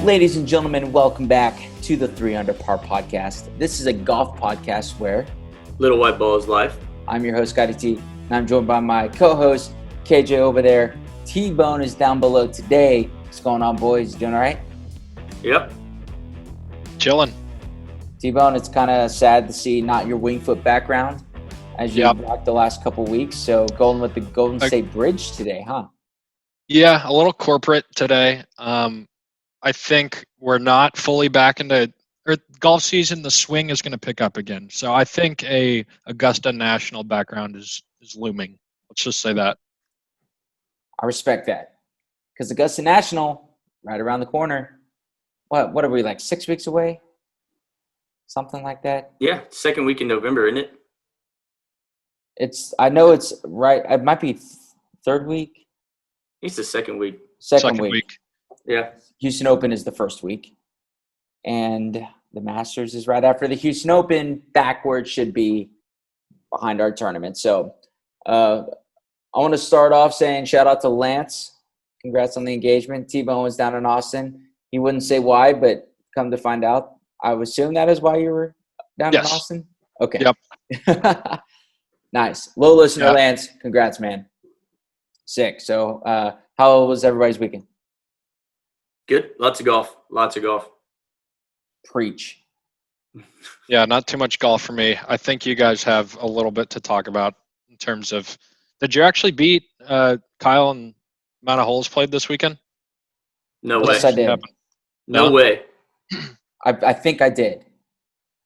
Ladies and gentlemen, welcome back to the 3 Under Par podcast. This is a golf podcast where Little White Ball is live. I'm your host, ScottyTee, and I'm joined by my co-host, KJ over there. T-Bone is down below today. What's going on, boys? You doing all right? Yep. Chilling. T-Bone, it's kind of sad to see not your wing foot background as you rocked the last couple weeks. So going with the Golden State Bridge today, huh? Yeah, a little corporate today. I think we're not fully back into golf season. The swing is going to pick up again. So I think a Augusta National background is looming. Let's just say that. I respect that. Because Augusta National, right around the corner. What are we, like 6 weeks away? Something like that? Yeah, second week in November, isn't it? I know it's right. It might be third week. It's the second week. Second week. Yeah. Houston Open is the first week. And the Masters is right after the Houston Open, back where it should be behind our tournament. So I want to start off saying shout out to Lance. Congrats on the engagement. T-Bone was down in Austin. He wouldn't say why, but come to find out, I would assume that is why you were down in Austin? Okay. Yep. Nice. Low listener, Lance. Congrats, man. Sick. So how was everybody's weekend? Good. Lots of golf. Preach. Yeah, not too much golf for me. I think you guys have a little bit to talk about in terms of – did you actually beat Kyle and amount of holes played this weekend? No way. Yes, I did. No way. I think I did.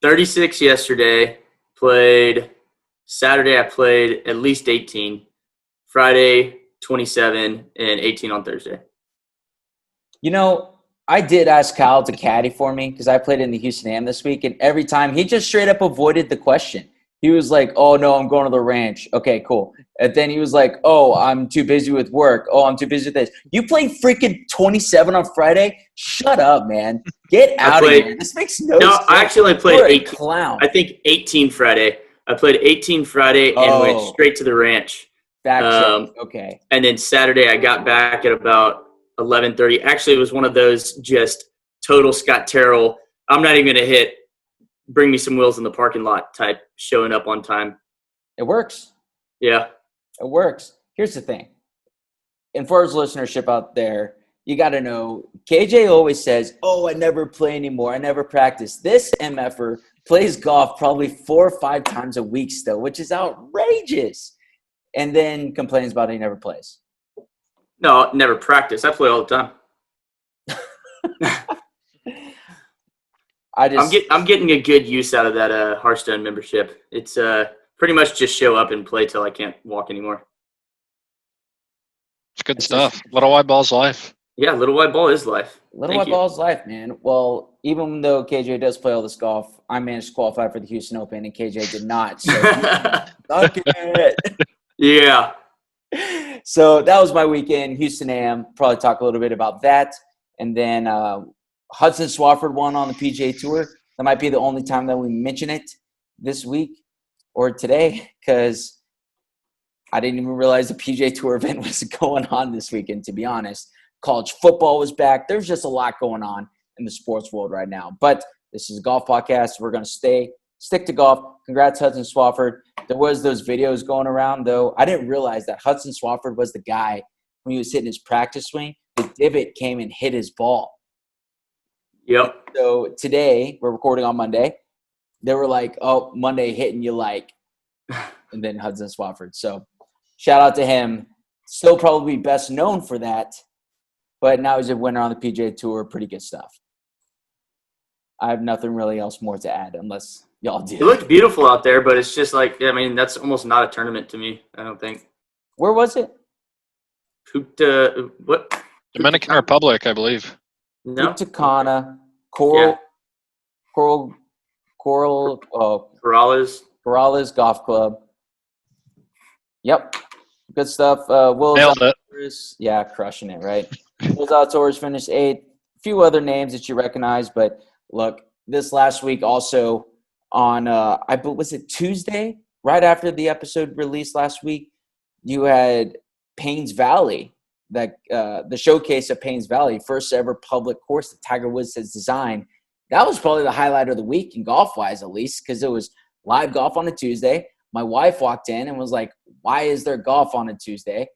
36 yesterday. Played Saturday. I played at least 18. Friday, 27, and 18 on Thursday. You know, I did ask Kyle to caddy for me because I played in the Houston Am this week, and every time he just straight up avoided the question. He was like, oh, no, I'm going to the ranch. Okay, cool. And then he was like, oh, I'm too busy with work. Oh, I'm too busy with this. You played freaking 27 on Friday? Shut up, man. Get out of here. This makes no sense. I actually played You're 18. A clown. I think 18 Friday. I played 18 Friday and went straight to the ranch. Back check. Okay. And then Saturday I got back at about 11:30. Actually, it was one of those just total Scott Terrell, I'm not even going to hit, bring me some wheels in the parking lot type showing up on time. It works. Yeah. It works. Here's the thing. And for his listenership out there, you got to know, KJ always says, oh, I never play anymore. I never practice. This MFer plays golf probably 4 or 5 times a week still, which is outrageous. And then complains about he never plays. No, never practice. I play all the time. I'm getting a good use out of that Hearthstone membership. It's pretty much just show up and play till I can't walk anymore. It's good stuff. Little White Ball's life. Yeah, Little White Ball is life. Little White Ball's life, man. Well, even though KJ does play all this golf, I managed to qualify for the Houston Open, and KJ did not. So suck it. Yeah. So that was my weekend. Houston Am. Probably talk a little bit about that. And then Hudson Swafford won on the PGA Tour. That might be the only time that we mention it this week or today because I didn't even realize the PGA Tour event was going on this weekend, to be honest. College football was back. There's just a lot going on in the sports world right now. But this is a golf podcast. We're going to stick to golf. Congrats, Hudson Swafford. There was those videos going around, though. I didn't realize that Hudson Swafford was the guy when he was hitting his practice swing. The divot came and hit his ball. Yep. So today, we're recording on Monday. They were like, oh, Monday hitting you like. And then Hudson Swafford. So shout out to him. Still probably best known for that. But now he's a winner on the PGA Tour. Pretty good stuff. I have nothing really else more to add unless y'all do. It looked beautiful out there, but it's just like, I mean, that's almost not a tournament to me, I don't think. Where was it? What? Dominican Republic, I believe. No. Corrales. Golf Club. Yep. Good stuff. Nailed it. Yeah, crushing it, right? Will's Outdoors finished 8th. A few other names that you recognize, but look, this last week also on, was it Tuesday? Right after the episode released last week, you had Payne's Valley the showcase at Payne's Valley, first ever public course that Tiger Woods has designed. That was probably the highlight of the week in golf-wise, at least, because it was live golf on a Tuesday. My wife walked in and was like, why is there golf on a Tuesday?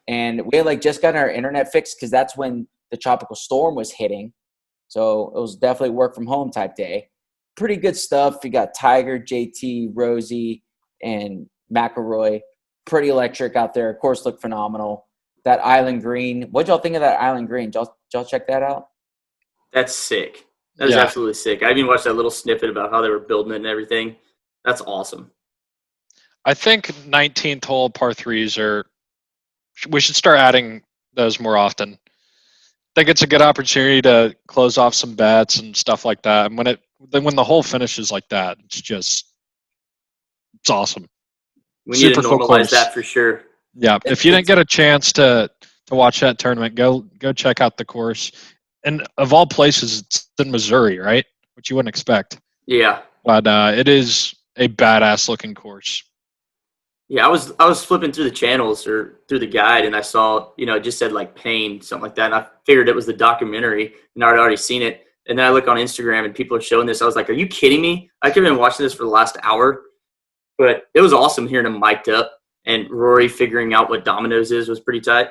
And we had just gotten our internet fixed because that's when the tropical storm was hitting. So it was definitely work from home type day. Pretty good stuff. You got Tiger, JT, Rosie, and McIlroy. Pretty electric out there. Of course, looked phenomenal. That island green. What'd y'all think of that island green? Did y'all check that out? That's sick. That is absolutely sick. I even watched that little snippet about how they were building it and everything. That's awesome. I think 19th hole par threes we should start adding those more often. I think it's a good opportunity to close off some bets and stuff like that. And when the hole finishes like that, it's awesome. We need to normalize that for sure. Yeah. If you didn't get a chance to watch that tournament, go check out the course. And of all places, it's in Missouri, right? Which you wouldn't expect. Yeah. But it is a badass looking course. Yeah, I was flipping through the channels or through the guide, and I saw, it just said Payne, something like that, and I figured it was the documentary, and I'd already seen it. And then I look on Instagram, and people are showing this. I was like, are you kidding me? I could have been watching this for the last hour. But it was awesome hearing him mic'd up, and Rory figuring out what Domino's was pretty tight.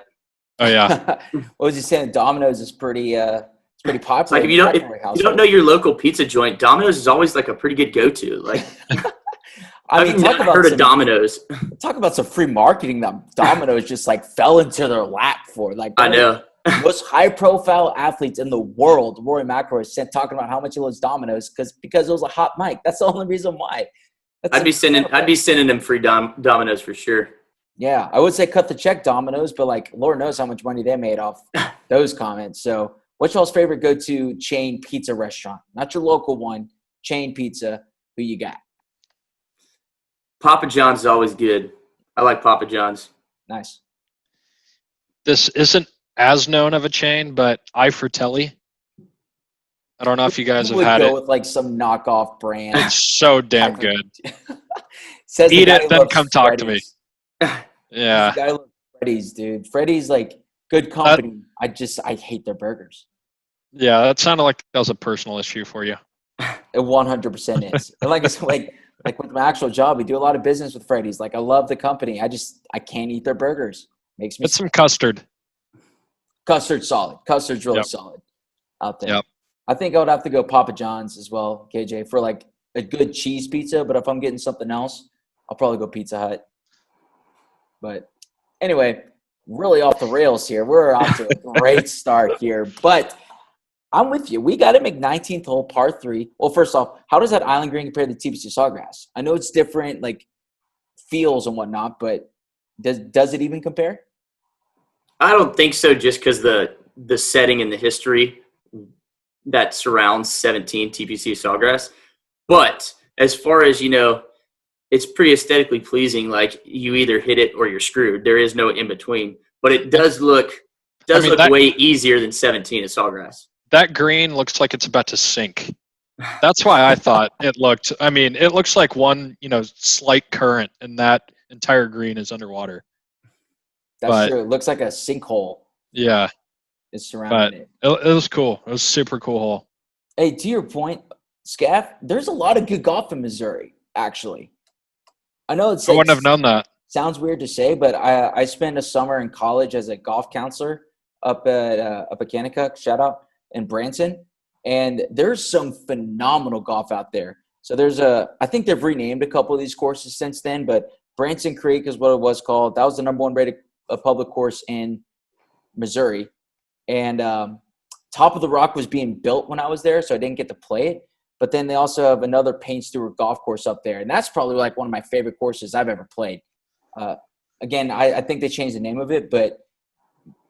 Oh, yeah. What was he saying? Domino's is pretty it's pretty popular. If you don't know your local pizza joint, Domino's is always a pretty good go-to. I've never heard of Domino's. Talk about some free marketing that Domino's just fell into their lap for. I know. Most high-profile athletes in the world, Rory McIlroy, sent talking about how much he loves Domino's because it was a hot mic. That's the only reason why. I'd be sending them free Domino's for sure. Yeah, I would say cut the check, Domino's, but Lord knows how much money they made off those comments. So, what's y'all's favorite go-to chain pizza restaurant? Not your local one, chain pizza. Who you got? Papa John's is always good. I like Papa John's. Nice. This isn't as known of a chain, but I Fratelli. I don't know if you guys have had it. Go with some knockoff brand. It's so damn good. Says eat it, then come talk to me. Yeah. This guy loves Freddy's, dude. Freddy's good company. I hate their burgers. Yeah, that sounded like that was a personal issue for you. It 100% is. And I said, with my actual job, we do a lot of business with Freddy's. I love the company. I can't eat their burgers. Makes me. It's some custard. Custard's solid. Custard's really solid out there. Yep. I think I would have to go Papa John's as well, KJ, for a good cheese pizza. But if I'm getting something else, I'll probably go Pizza Hut. But anyway, really off the rails here. We're off to a great start here. But I'm with you. We got to make 19th hole par 3. Well, first off, how does that island green compare to the TPC Sawgrass? I know it's different, feels and whatnot, but does it even compare? I don't think so, just because the setting and the history that surrounds 17 TPC Sawgrass. But as far as, it's pretty aesthetically pleasing. You either hit it or you're screwed. There is no in between. But it does look way easier than 17 at Sawgrass. That green looks like it's about to sink. That's why I thought it looked. It looks like one, slight current, and that entire green is underwater. That's true. It looks like a sinkhole. Yeah. Is surrounding it. It was cool. It was a super cool hole. Hey, to your point, Scaff, there's a lot of good golf in Missouri, actually. I know I wouldn't have known that. Sounds weird to say, but I spent a summer in college as a golf counselor up at Kanakuk, shout out, in Branson. And there's some phenomenal golf out there. So I think they've renamed a couple of these courses since then, but Branson Creek is what it was called. That was the number 1 rated public course in Missouri. And Top of the Rock was being built when I was there, so I didn't get to play it. But then they also have another Payne Stewart golf course up there. And that's probably one of my favorite courses I've ever played. Again, I think they changed the name of it, but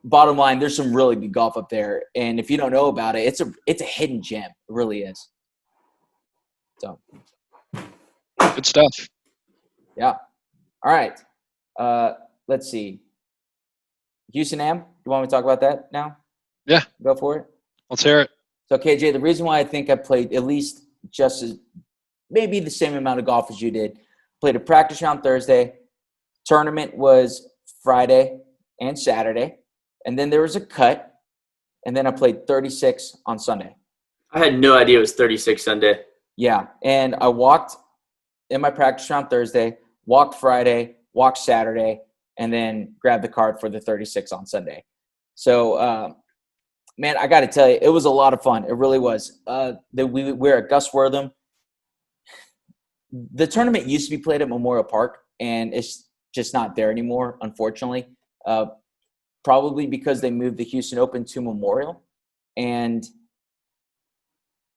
bottom line, there's some really good golf up there. And if you don't know about it, it's a hidden gem. It really is. So good stuff. Yeah. All right. Let's see. Houston Am, you want me to talk about that now? Yeah. Go for it. Let's hear it. So, KJ, the reason why I think I played at least just as maybe the same amount of golf as you did, played a practice round Thursday. Tournament was Friday and Saturday. and then there was a cut, and then I played 36 on Sunday. I had no idea it was 36 Sunday. Yeah, and I walked in my practice round Thursday, walked Friday, walked Saturday, and then grabbed the card for the 36 on Sunday. So, man, I got to tell you, it was a lot of fun. It really was. We're at Gus Wortham. The tournament used to be played at Memorial Park, and it's just not there anymore, unfortunately. Probably because they moved the Houston Open to Memorial. And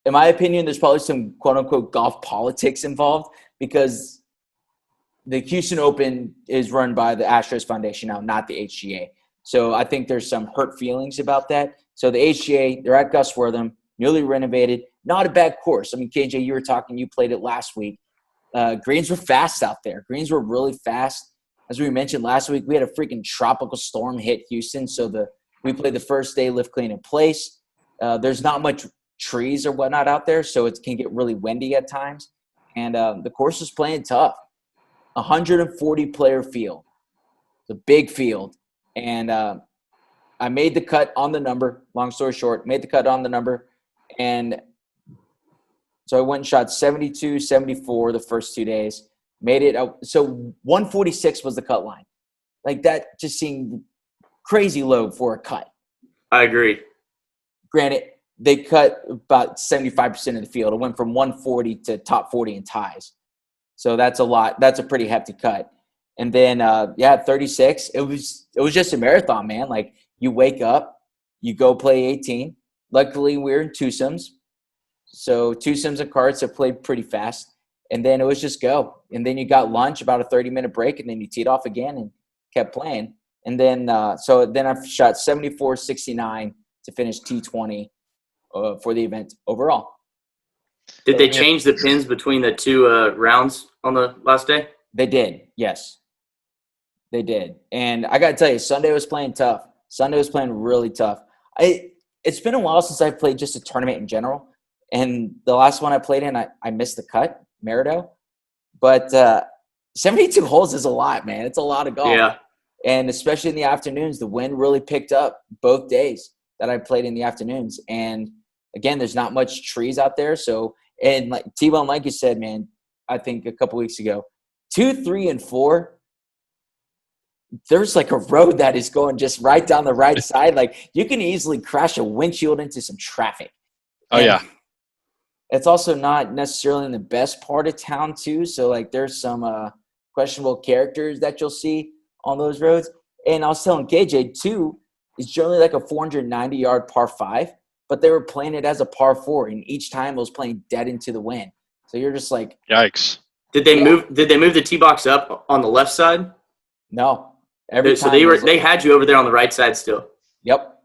in my opinion, there's probably some quote-unquote golf politics involved because the Houston Open is run by the Astros Foundation now, not the HGA. So I think there's some hurt feelings about that. So the HGA, they're at Gus Wortham, newly renovated, not a bad course. I mean, KJ, you were talking, you played it last week. Greens were fast out there. Greens were really fast. As we mentioned last week, we had a freaking tropical storm hit Houston. So we played the first day lift clean in place. There's not much trees or whatnot out there, so it can get really windy at times. And the course was playing tough. 140-player field. It's a big field. And I made the cut on the number. Long story short, made the cut on the number. And so I went and shot 72, 74 the first 2 days. Made it – so 146 was the cut line. Like that just seemed crazy low for a cut. I agree. Granted, they cut about 75% of the field. It went from 140 to top 40 in ties. So that's a lot. That's a pretty hefty cut. And then, 36. It was just a marathon, man. Like you wake up, you go play 18. Luckily, we're in twosomes. So twosomes and carts have played pretty fast. And then it was just go. And then you got lunch, about a 30-minute break, and then you teed off again and kept playing. And then I shot 74, 69 to finish T20 for the event overall. Did they change the pins between the two rounds on the last day? They did, yes. They did. And I got to tell you, Sunday was playing tough. Sunday was playing really tough. It's been a while since I've played just a tournament in general. And the last one I played in, I missed the cut, Merido. But 72 holes is a lot, man. It's a lot of golf. Yeah. And especially in the afternoons, the wind really picked up both days that I played in the afternoons. And, again, there's not much trees out there. So, and like T-Bone, like you said, man, I think a couple weeks ago, 2, 3, and 4, there's like a road that is going just right down the right side. Like you can easily crash a windshield into some traffic. Oh, yeah. It's also not necessarily in the best part of town too. So like there's some questionable characters that you'll see on those roads. And I was telling KJ too, it's generally like a 490-yard par 5, but they were playing it as a par 4, and each time it was playing dead into the wind. So you're just like, yikes. Did they move the tee box up on the left side? no. So they had you over there on the right side still. Yep.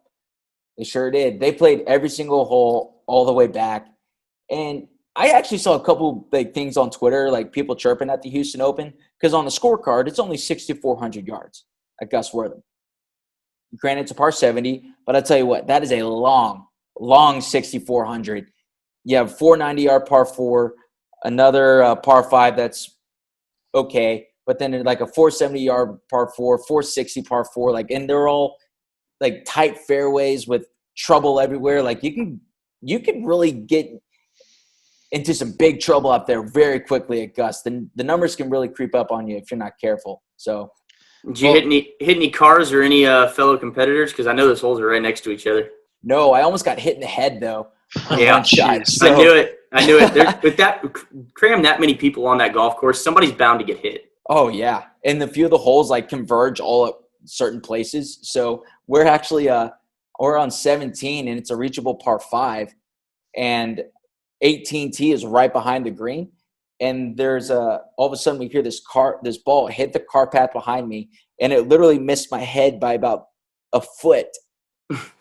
They sure did. They played every single hole all the way back. And I actually saw a couple like things on Twitter, like people chirping at the Houston Open, because on the scorecard, it's only 6,400 yards at Gus Wortham. Granted, it's a par 70, but I'll tell you what, that is a long 6,400. You have 490-yard par 4, another par 5 that's okay, but then like a 470-yard par 4, 460 par 4, like, and they're all like tight fairways with trouble everywhere. Like you can really get into some big trouble up there very quickly at Gus. The numbers can really creep up on you if you're not careful. So, did you hit any cars or any fellow competitors? Because I know those holes are right next to each other. No, I almost got hit in the head though. Yeah, shot. So, I knew it. With that, cram that many people on that golf course, somebody's bound to get hit. oh yeah, and the few of the holes like converge all at certain places. So we're actually we're on 17, and it's a reachable par 5, and 18T is right behind the green. And there's all of a sudden we hear this ball hit the car path behind me, and it literally missed my head by about a foot,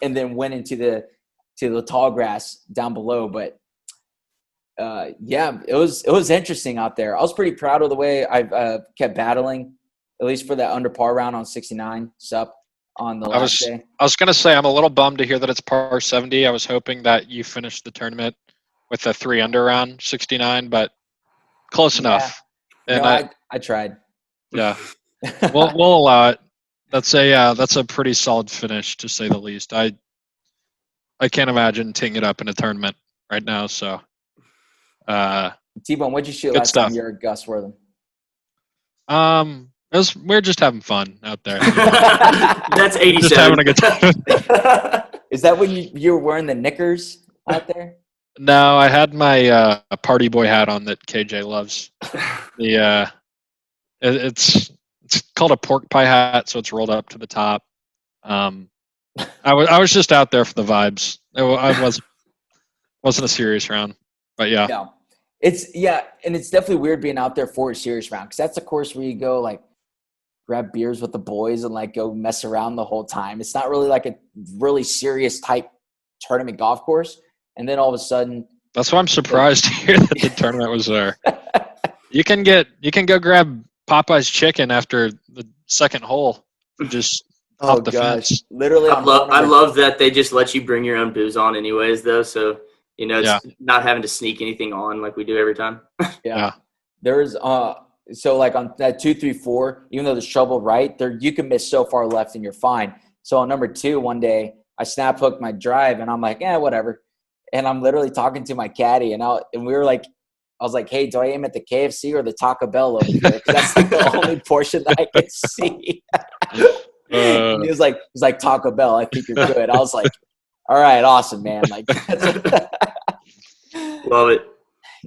and then went into the tall grass down below. But it was interesting out there. I was pretty proud of the way I kept battling, at least for that under par round on 69 sup on the last day. I was gonna say I'm a little bummed to hear that it's par 70. I was hoping that you finished the tournament with a 3 under round 69, but close enough. And no, I tried. Yeah, we'll allow it. That's a pretty solid finish, to say the least. I can't imagine teeing it up in a tournament right now. So, T-Bone, what'd you shoot good last stuff. time you were at Gus Wortham? We're just having fun out there. That's 87. Just having a good time. Is that when you were wearing the knickers out there? No, I had my party boy hat on that KJ loves. It's called a pork pie hat, so it's rolled up to the top. I was just out there for the vibes. I wasn't a serious round, but yeah. No. And it's definitely weird being out there for a serious round, because that's a course where you go like grab beers with the boys and like go mess around the whole time. It's not really like a really serious type tournament golf course. And then all of a sudden, that's why I'm surprised to hear that the tournament was there. You can go grab Popeye's chicken after the second hole. Just off the fence. Literally, I love that they just let you bring your own booze on anyways, though. So it's not having to sneak anything on like we do every time. Yeah. There's so like on that 2, 3, 4, even though there's trouble right there, you can miss so far left and you're fine. So on number 2, one day I snap hooked my drive and I'm like, whatever. And I'm literally talking to my caddy and we were like, I was like, hey, do I aim at the KFC or the Taco Bell over here? Because that's like the only portion that I can see. And he was like Taco Bell. I think you're good. I was like, all right, awesome, man. Like, love it.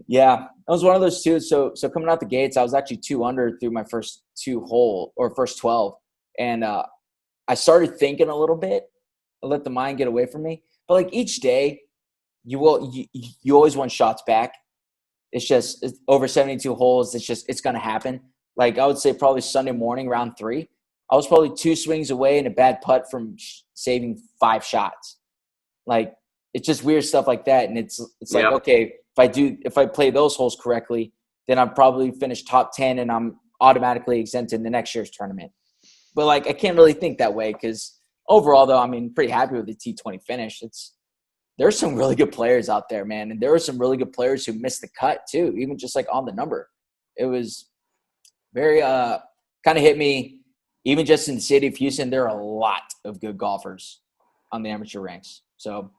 Yeah, that was one of those two. So coming out the gates, I was actually 2 under through my first 12, and I started thinking a little bit. I let the mind get away from me. But like each day, you always want shots back. It's over 72 holes. It's going to happen. Like I would say probably Sunday morning, round 3, I was probably 2 swings away and a bad putt from saving 5 shots. Like it's just weird stuff like that. And it's like, okay, if I play those holes correctly, then I'm probably finish top 10 and I'm automatically exempted in the next year's tournament. But like, I can't really think that way because overall though, I mean, pretty happy with the T20 finish. There's some really good players out there, man. And there were some really good players who missed the cut too, even just like on the number. It was very, kind of hit me, even just in the city of Houston, there are a lot of good golfers on the amateur ranks. So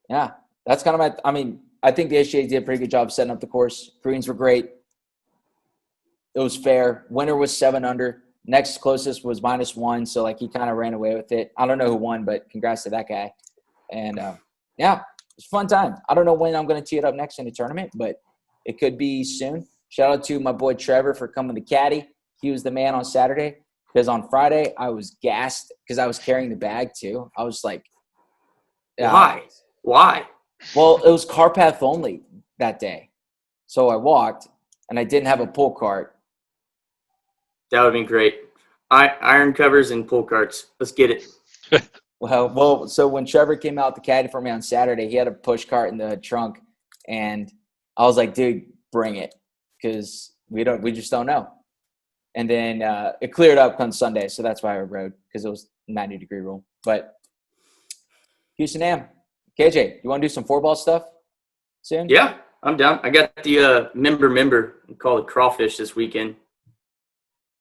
yeah, that's kind of I think the HGA did a pretty good job setting up the course. Greens were great. It was fair. Winner was 7 under. Next closest was -1. So like he kind of ran away with it. I don't know who won, but congrats to that guy. And yeah, it's a fun time. I don't know when I'm going to tee it up next in the tournament, but it could be soon. Shout out to my boy Trevor for coming to caddy. He was the man on Saturday because on Friday I was gassed because I was carrying the bag too. I was like, Why? Well, it was car path only that day. So I walked and I didn't have a pull cart. That would have been great. Iron covers and pull carts. Let's get it. Well, so when Trevor came out the caddy for me on Saturday, he had a push cart in the trunk, and I was like, dude, bring it, because we just don't know. And then it cleared up on Sunday, so that's why I rode, because it was 90-degree rule. But Houston Am, KJ, you want to do some 4-ball stuff soon? Yeah, I'm down. I got the member called Crawfish this weekend.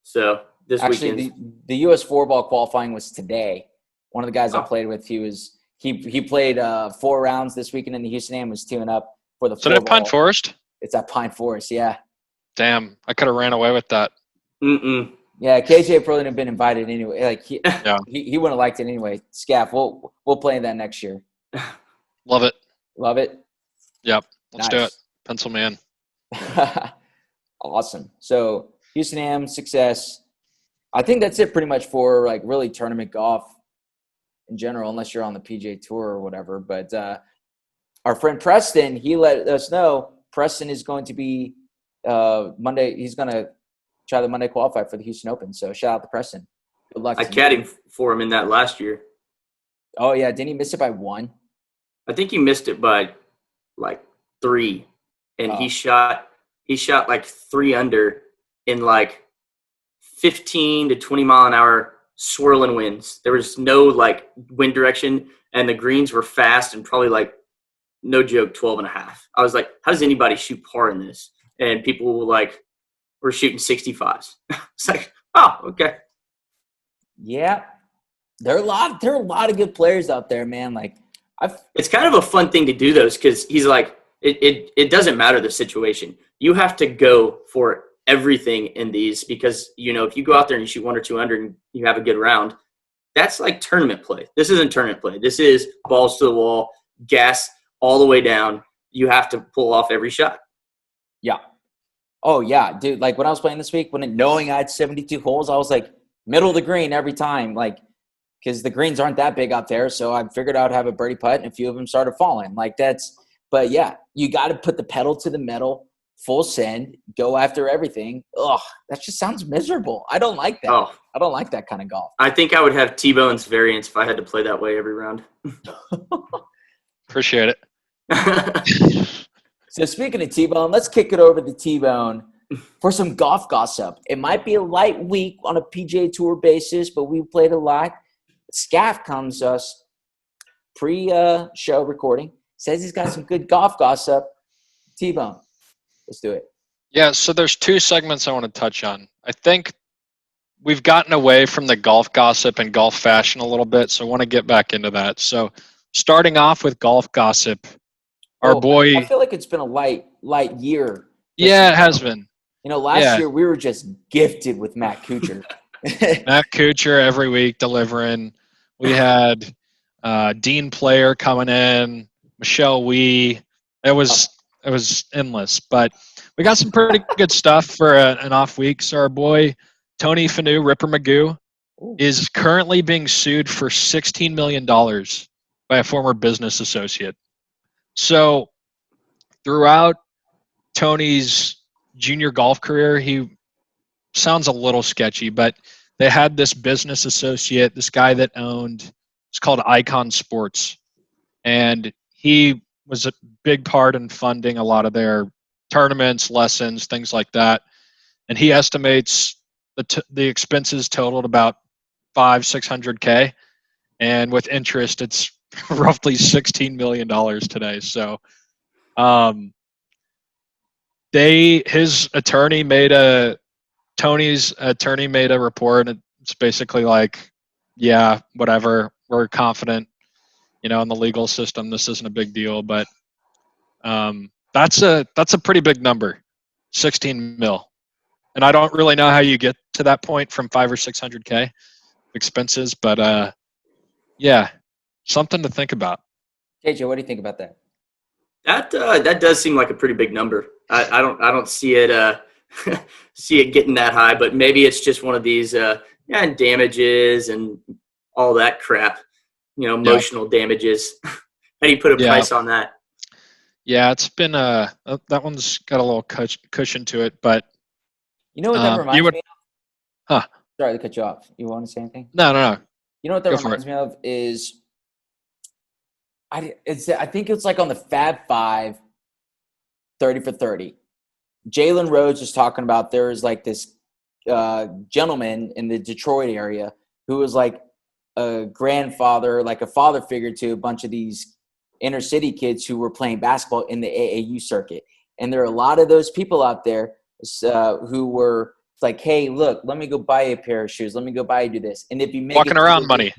So this weekend, the U.S. 4-ball qualifying was today. One of the guys I played with, he played 4 rounds this weekend in the Houston Am, was teeing up for the 4-ball. Is it at Pine Forest? It's at Pine Forest, yeah. Damn, I could have ran away with that. Yeah, KJ probably have been invited anyway. Like he wouldn't have liked it anyway. Scaff, we'll play in that next year. Love it. Love it. Yep, let's do it. Pencil man. Awesome. So Houston Am success. I think that's it pretty much for like really tournament golf in general, unless you're on the PGA Tour or whatever. But our friend Preston, he let us know Preston is going to be Monday. He's going to try the Monday qualifier for the Houston Open. So shout out to Preston. Good luck. I caddied for him in that last year. Oh yeah, didn't he miss it by 1? I think he missed it by like 3, and he shot like 3 under in like 15 to 20 mile an hour swirling winds. There was no like wind direction, and the greens were fast and probably like, no joke, 12 and a half. I was like, how does anybody shoot par in this? And people were shooting 65s. It's like, oh, okay. Yeah, there are a lot of good players out there, man. Like It's kind of a fun thing to do those because he's like, it doesn't matter the situation. You have to go for everything in these because, if you go out there and you shoot 1 or 2 under and you have a good round, that's like tournament play. This isn't tournament play. This is balls to the wall, gas all the way down. You have to pull off every shot. Yeah. Oh yeah, dude. Like when I was playing this week, knowing I had 72 holes, I was like middle of the green every time, like because the greens aren't that big out there. So I figured I'd have a birdie putt, and a few of them started falling. But yeah, you got to put the pedal to the metal, full send, go after everything. Ugh, that just sounds miserable. I don't like that. Oh, I don't like that kind of golf. I think I would have T-Bone's variance if I had to play that way every round. Appreciate it. So speaking of T-Bone, let's kick it over to T-Bone for some golf gossip. It might be a light week on a PGA Tour basis, but we played a lot. Scaff comes to us pre-show recording, says he's got some good golf gossip. T-Bone, let's do it. Yeah, so there's 2 segments I want to touch on. I think we've gotten away from the golf gossip and golf fashion a little bit, so I want to get back into that. So starting off with golf gossip, our boy. I feel like it's been a light year. Yeah, it has been. Last year we were just gifted with Matt Kuchar. Matt Kuchar every week delivering. We had Dean Player coming in, Michelle Wee. It was endless, but we got some pretty good stuff for an off week. So our boy Tony Finau, Ripper Magoo, is currently being sued for $16 million by a former business associate. So throughout Tony's junior golf career, he sounds a little sketchy, but they had this business associate, this guy that owned, it's called Icon Sports. And he was a big part in funding a lot of their tournaments, lessons, things like that. And he estimates the expenses totaled about $500,000-600K. And with interest, it's roughly $16 million today. So Tony's attorney made a report, and it's basically like, yeah, whatever. We're confident, in the legal system. This isn't a big deal, but that's a pretty big number, 16 mil. And I don't really know how you get to that point from 500 or 600K expenses, but yeah, something to think about. KJ, what do you think about that? That does seem like a pretty big number. I don't see it see it getting that high, but maybe it's just one of these and damages and all that crap. Emotional damages. How do you put a price on that? Yeah, it's been that one's got a little cushion to it, but you know what that reminds me of? Huh? Sorry to cut you off. You want to say anything? No. You know what that reminds me of is I think it's like on the Fab Five, 30 for 30. Jalen Rhodes was talking about there's like this gentleman in the Detroit area who was like a grandfather, like a father figure to a bunch of these inner city kids who were playing basketball in the AAU circuit. And there are a lot of those people out there who were like, hey, look, let me go buy you a pair of shoes. Let me go buy you this. And if you make walking around money.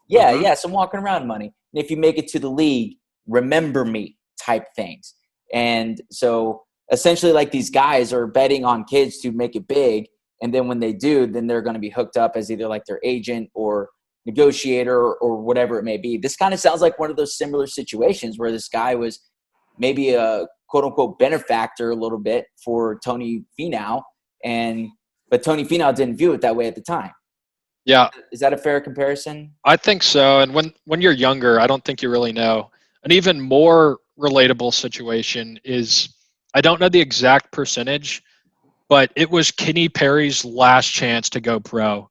Yeah, some walking around money. And if you make it to the league, remember me type things. And so essentially like these guys are betting on kids to make it big. And then when they do, then they're going to be hooked up as either like their agent or negotiator or whatever it may be. This kind of sounds like one of those similar situations where this guy was maybe a quote unquote benefactor a little bit for Tony Finau, but Tony Finau didn't view it that way at the time. Yeah. Is that a fair comparison? I think so. And when you're younger, I don't think you really know. An even more relatable situation is, I don't know the exact percentage, but it was Kenny Perry's last chance to go pro.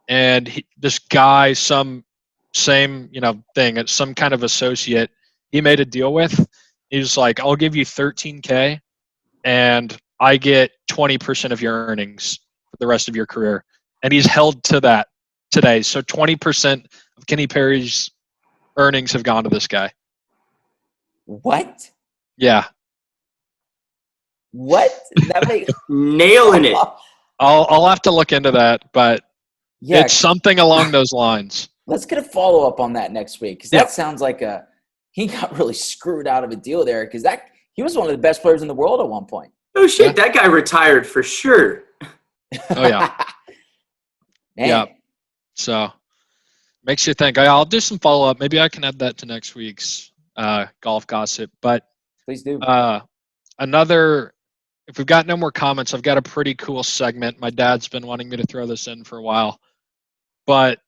And this guy, some thing, it's some kind of associate he made a deal with. He was like, I'll give you $13K and I get 20% of your earnings for the rest of your career. And he's held to that today. So 20% of Kenny Perry's earnings have gone to this guy. What? Yeah. What? That makes nailing it. I'll have to look into that, but Yeah, It's something along those lines. let's get a follow up on that next week because Yeah. that sounds like he got really screwed out of a deal there because he was one of the best players in the world at one point. Oh shit, that guy retired for sure. Oh, yeah. Man. Yeah. So makes you think. I'll do some follow up. Maybe I can add that to next week's golf gossip. But Please do. if we've got no more comments, I've got a pretty cool segment. My dad's been wanting me to throw this in for a while. But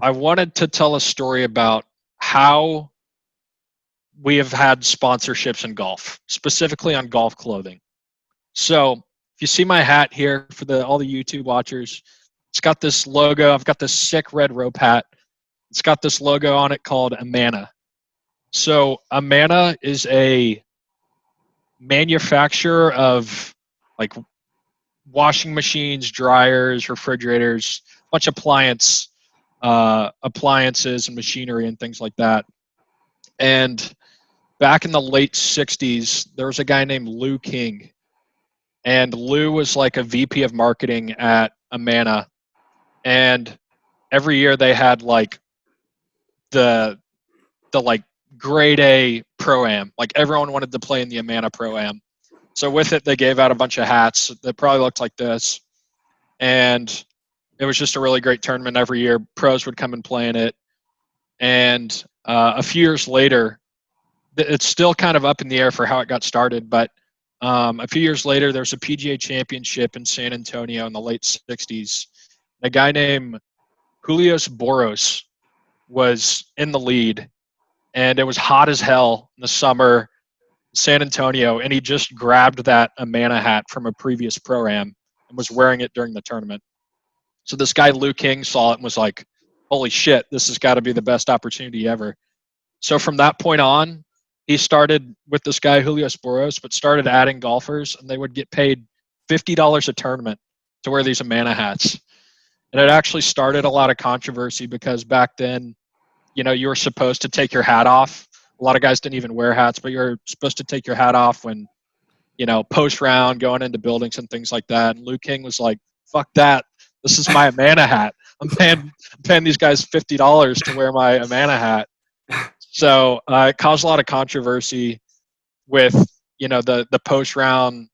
I wanted to tell a story about how we have had sponsorships in golf, specifically on golf clothing. So if you see my hat here for all the YouTube watchers, it's got this logo. I've got this sick red rope hat. It's got this logo on it called Amana. So Amana is a manufacturer of like washing machines, dryers, refrigerators, a bunch of appliances and machinery and things like that. And back in the late 60s, there was a guy named Lou King. And Lou was like a VP of marketing at Amana. And every year they had like the like grade A Pro-Am. Like everyone wanted to play in the Amana Pro-Am. So with it, they gave out a bunch of hats that probably looked like this. And it was just a really great tournament every year. Pros would come and play in it. And a few years later, it's still kind of up in the air for how it got started. But a few years later, there was a PGA Championship in San Antonio in the late 60s. A guy named Julius Boros was in the lead. And it was hot as hell in the summer in San Antonio. And he just grabbed that Amana hat from a previous Pro-Am and was wearing it during the tournament. So this guy, Lou King, saw it and was like, holy shit, this has got to be the best opportunity ever. So from that point on, he started with this guy, Julius Boros, but started adding golfers, and they would get paid $50 a tournament to wear these Amana hats. And it actually started a lot of controversy because back then, you were supposed to take your hat off. A lot of guys didn't even wear hats, but you were supposed to take your hat off when, post round, going into buildings and things like that. And Lou King was like, fuck that. This is my Amana hat. I'm paying these guys $50 to wear my Amana hat. So it caused a lot of controversy with, the post round,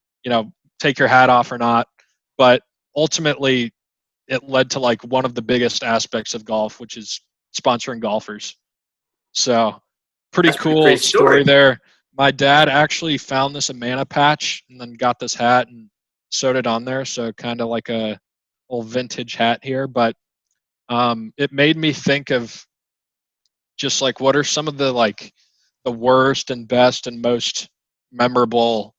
take your hat off or not. But ultimately, it led to like one of the biggest aspects of golf, which is sponsoring golfers. So pretty cool story there. My dad actually found this Amana patch and then got this hat and sewed it on there. So kind of like a old vintage hat here. But it made me think of just like what are some of the like the worst and best and most memorable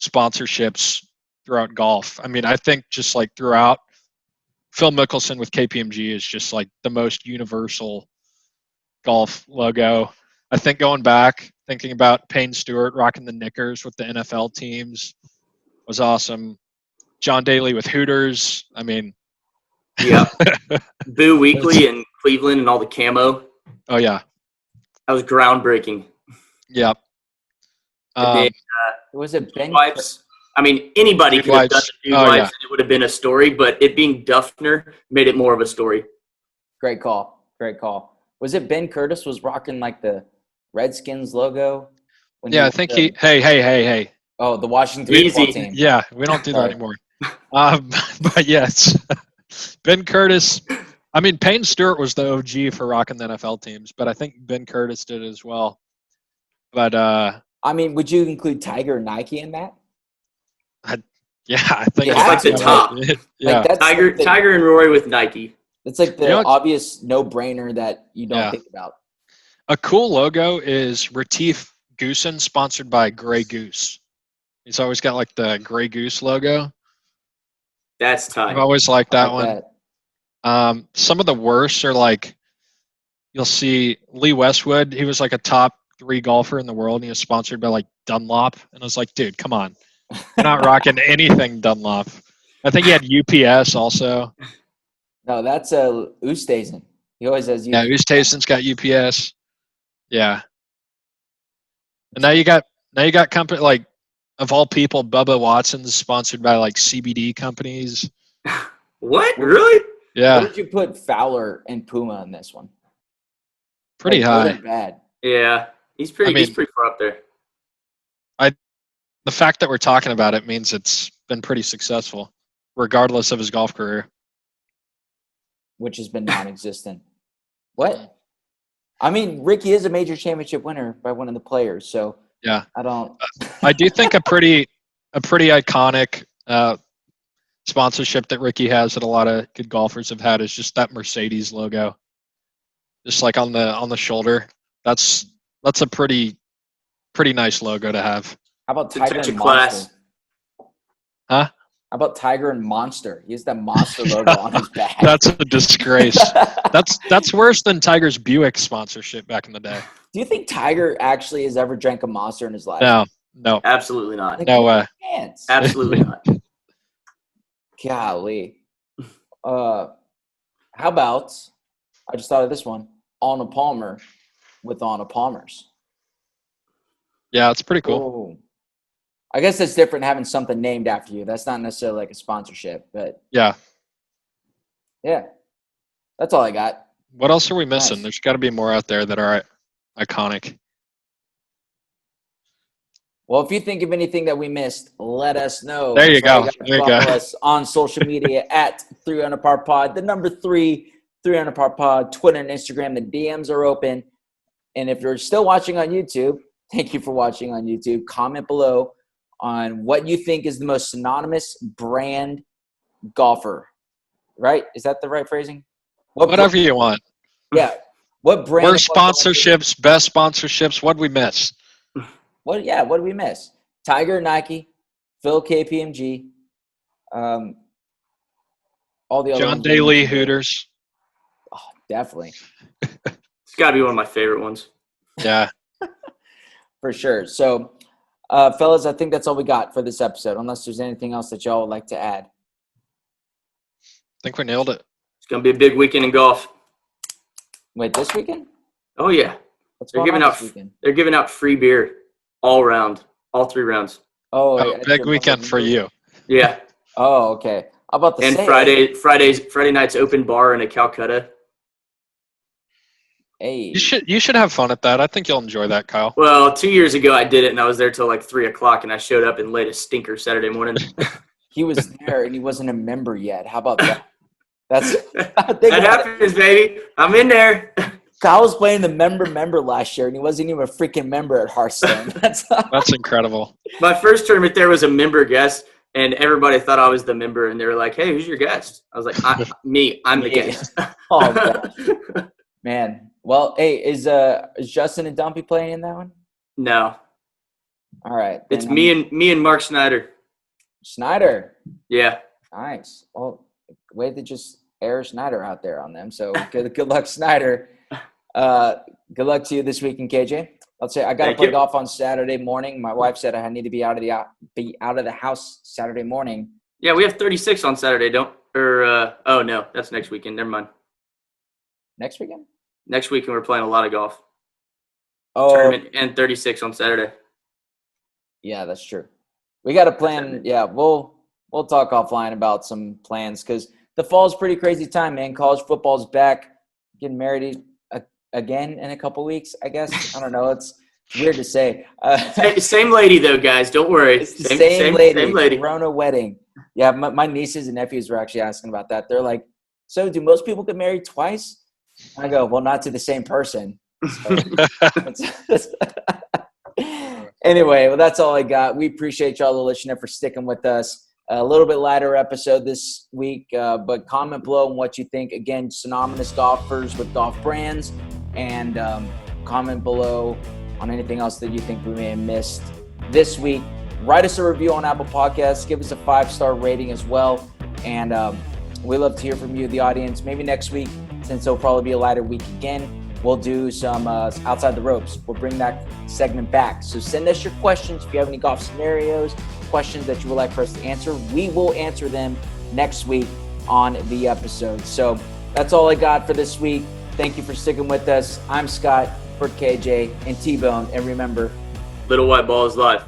sponsorships throughout golf. I mean, I think just like throughout, Phil Mickelson with KPMG is just like the most universal golf logo. I think going back, thinking about Payne Stewart rocking the knickers with the NFL teams was awesome. John Daly with Hooters. I mean, yeah. Boo Weekly in Cleveland and all the camo. Oh yeah, that was groundbreaking. Yeah. Was it Ben Wipes? I mean, anybody could have done the Dude Wipes and it would have been a story, but it being Duffner made it more of a story. Great call. Was it Ben Curtis was rocking like the Redskins logo? I think he. Hey. Oh, the Washington football team. Yeah, we don't do that anymore. But yes, Ben Curtis. I mean, Payne Stewart was the OG for rocking the NFL teams, but I think Ben Curtis did as well. But I mean, would you include Tiger and Nike in that? I think it's like the top. Yeah, like Tiger and Rory with Nike. It's like the obvious no-brainer that you don't think about. A cool logo is Retief Goosen, sponsored by Grey Goose. He's always got like the Grey Goose logo. That's tight. I've always liked that one. Some of the worst are like, you'll see Lee Westwood. He was like a top 3 golfer in the world, and he was sponsored by like Dunlop. And I was like, dude, come on. You're not rocking anything Dunlop. I think he had UPS also. No, that's Oosthuizen. He always has UPS. Yeah, Oosthuizen's got UPS. Yeah. And now you got company like, of all people, Bubba Watson's sponsored by like CBD companies. What? Really? Yeah, Where did you put Fowler and Puma in this one? pretty Good high. and bad. Yeah, he's pretty far up there. The fact that we're talking about it means it's been pretty successful, regardless of his golf career. Which has been non-existent. What? I mean, Ricky is a major championship winner by winning the Players, so Yeah, I don't. I do think a pretty iconic sponsorship that Ricky has that a lot of good golfers have had is just that Mercedes logo, just like on the shoulder. That's a pretty nice logo to have. How about It's a Tiger touch and of class. Monster? Huh? How about Tiger and Monster? He has that monster logo on his back. That's a disgrace. That's worse than Tiger's Buick sponsorship back in the day. Do you think Tiger actually has ever drank a Monster in his life? No, Absolutely not. Like, no what way. chance? Absolutely not. Golly. How about, I just thought of this one, Arnold Palmer with Arnold Palmer's. Yeah, it's pretty cool. Ooh. I guess it's different having something named after you. That's not necessarily like a sponsorship, but Yeah. That's all I got. What else are we missing? Nice. There's got to be more out there that are iconic. Well, if you think of anything that we missed, let us know. There you So go. There you go. Follow us on social media at 300 Par Pod, the number 3, 300 Par Pod, Twitter and Instagram. The DMs are open. And if you're still watching on YouTube, thank you for watching on YouTube. Comment below on what you think is the most synonymous brand golfer. Right? Is that the right phrasing? Whatever you want. Yeah. What brand? Worst sponsorships, best sponsorships. What'd we miss? What did we miss? Tiger, Nike, Phil, KPMG, all the other John ones. Daly, Hooters. Oh, definitely. It's got to be one of my favorite ones. Yeah. For sure. So, fellas, I think that's all we got for this episode, unless there's anything else that y'all would like to add. I think we nailed it. It's going to be a big weekend in golf. Wait, this weekend? Oh, yeah. What's They're going on giving this weekend? They're giving out free beer all 3 rounds. Oh, Oh, big weekend for you. Yeah. Oh, okay. How about the And sale? Friday night's open bar in a Calcutta. Hey. You should have fun at that. I think you'll enjoy that, Kyle. Well, 2 years ago I did it, and I was there till like 3 o'clock, and I showed up and laid a stinker Saturday morning. He was there and he wasn't a member yet. How about that? That happens, baby. I'm in there. Kyle was playing the member last year, and he wasn't even a freaking member at Hearthstone. That's incredible. My first tournament there was a member guest, and everybody thought I was the member, and they were like, "Hey, who's your guest?" I was like, I'm the guest." Oh, gosh. Man. Well, hey, is Justin and Dumpy playing in that one? No, All right. it's then me and Mark Snyder. Snyder. Yeah. Nice. Well, way to just air Snyder out there on them. So good luck, Snyder. Good luck to you this weekend, KJ. I'll say I got to Thank play you. golf on Saturday morning. My wife said I need to be out of the house Saturday morning. Yeah, we have 36 on Saturday, oh no, that's next weekend. Never mind. Next weekend? Next weekend we're playing a lot of golf. Oh, Tournament and 36 on Saturday. yeah, that's true. We got to plan. Yeah, we'll talk offline about some plans because the fall's pretty crazy time, man. College football's back. Getting married again in a couple weeks, I guess. I don't know. It's weird to say. Same lady though, guys. Don't worry. It's the same lady. Same lady. Corona wedding. Yeah, my nieces and nephews were actually asking about that. They're like, so do most people get married twice? I go, well, not to the same person. So, anyway, well, that's all I got. We appreciate y'all listening for sticking with us. A little bit lighter episode this week, but comment below on what you think. Again, synonymous golfers with golf brands, and comment below on anything else that you think we may have missed this week. Write us a review on Apple Podcasts. Give us a 5-star rating as well. And we love to hear from you, the audience. Maybe next week, since it'll probably be a lighter week again, we'll do some outside the ropes. We'll bring that segment back. So send us your questions. If you have any golf scenarios, questions that you would like for us to answer, we will answer them next week on the episode. So that's all I got for this week. Thank you for sticking with us. I'm Scott for KJ and T-Bone. And remember, Little White Ball is live.